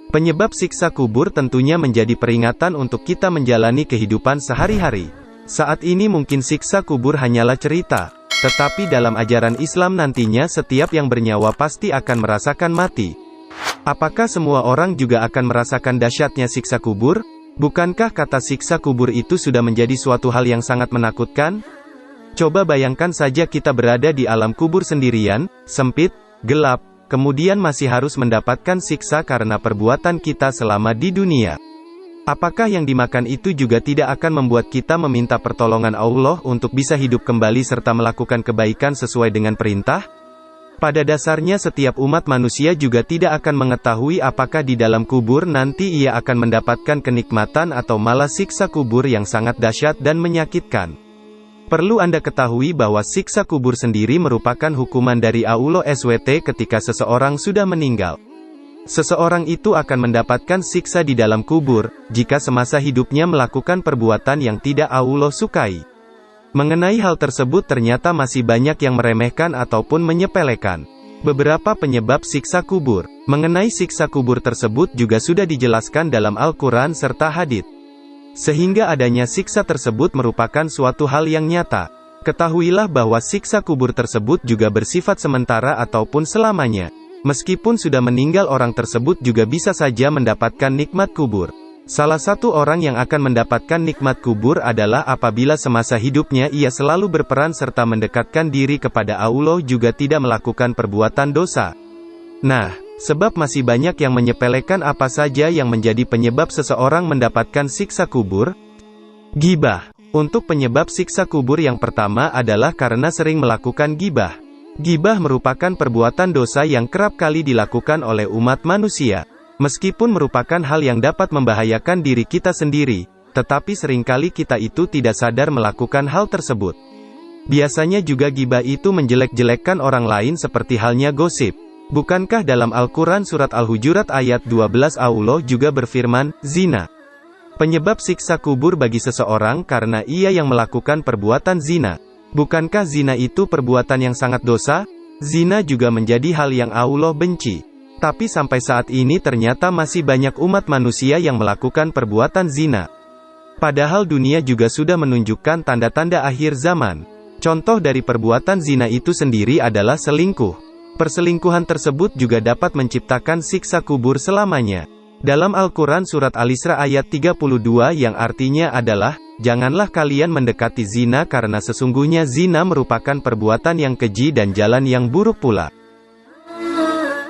Penyebab siksa kubur tentunya menjadi peringatan untuk kita menjalani kehidupan sehari-hari. Saat ini mungkin siksa kubur hanyalah cerita, tetapi dalam ajaran Islam nantinya setiap yang bernyawa pasti akan merasakan mati. Apakah semua orang juga akan merasakan dahsyatnya siksa kubur? Bukankah kata siksa kubur itu sudah menjadi suatu hal yang sangat menakutkan? Coba bayangkan saja kita berada di alam kubur sendirian, sempit, gelap, kemudian masih harus mendapatkan siksa karena perbuatan kita selama di dunia. Apakah yang dimakan itu juga tidak akan membuat kita meminta pertolongan Allah untuk bisa hidup kembali serta melakukan kebaikan sesuai dengan perintah? Pada dasarnya setiap umat manusia juga tidak akan mengetahui apakah di dalam kubur nanti ia akan mendapatkan kenikmatan atau malah siksa kubur yang sangat dahsyat dan menyakitkan. Perlu Anda ketahui bahwa siksa kubur sendiri merupakan hukuman dari Allah SWT ketika seseorang sudah meninggal. Seseorang itu akan mendapatkan siksa di dalam kubur, jika semasa hidupnya melakukan perbuatan yang tidak Allah sukai. Mengenai hal tersebut ternyata masih banyak yang meremehkan ataupun menyepelekan. Beberapa penyebab siksa kubur. Mengenai siksa kubur tersebut juga sudah dijelaskan dalam Al-Quran serta hadits. Sehingga adanya siksa tersebut merupakan suatu hal yang nyata. Ketahuilah bahwa siksa kubur tersebut juga bersifat sementara ataupun selamanya. Meskipun sudah meninggal orang tersebut juga bisa saja mendapatkan nikmat kubur. Salah satu orang yang akan mendapatkan nikmat kubur adalah apabila semasa hidupnya ia selalu berperan serta mendekatkan diri kepada Allah juga tidak melakukan perbuatan dosa. Nah, sebab masih banyak yang menyepelekan apa saja yang menjadi penyebab seseorang mendapatkan siksa kubur. Ghibah. Untuk penyebab siksa kubur yang pertama adalah karena sering melakukan ghibah. Ghibah merupakan perbuatan dosa yang kerap kali dilakukan oleh umat manusia. Meskipun merupakan hal yang dapat membahayakan diri kita sendiri, tetapi seringkali kita itu tidak sadar melakukan hal tersebut. Biasanya juga ghibah itu menjelek-jelekkan orang lain seperti halnya gosip. Bukankah dalam Al-Quran Surat Al-Hujurat ayat 12 Allah juga berfirman, zina. Penyebab siksa kubur bagi seseorang karena ia yang melakukan perbuatan zina. Bukankah zina itu perbuatan yang sangat dosa? Zina juga menjadi hal yang Allah benci. Tapi sampai saat ini ternyata masih banyak umat manusia yang melakukan perbuatan zina. Padahal dunia juga sudah menunjukkan tanda-tanda akhir zaman. Contoh dari perbuatan zina itu sendiri adalah selingkuh. Perselingkuhan tersebut juga dapat menciptakan siksa kubur selamanya. Dalam Al-Quran Surat Al-Isra ayat 32 yang artinya adalah, janganlah kalian mendekati zina karena sesungguhnya zina merupakan perbuatan yang keji dan jalan yang buruk pula.